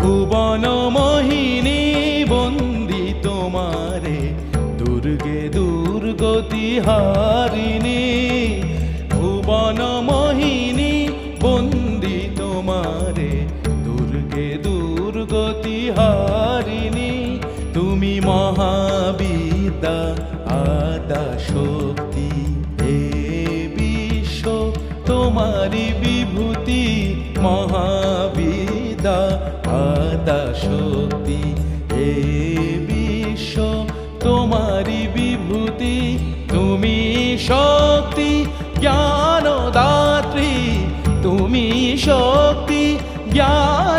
ভুবন মোহিনী বন্দি তোমারে, দুর্গে দুর্গতি হারিণী। ভুবন মোহিনী বন্দি তোমারে, দুর্গে দুর্গতি হারিণী। তুমি মহাবিদ্যা আদা শক্তি, হে বিশ্ব তোমারি বিভূতি। মহাবিদ্যা আদা শক্তি, হে বিশ্ব তোমারি বিভূতি। তুমি শক্তি জ্ঞানদাত্রী, তুমি শক্তি জ্ঞান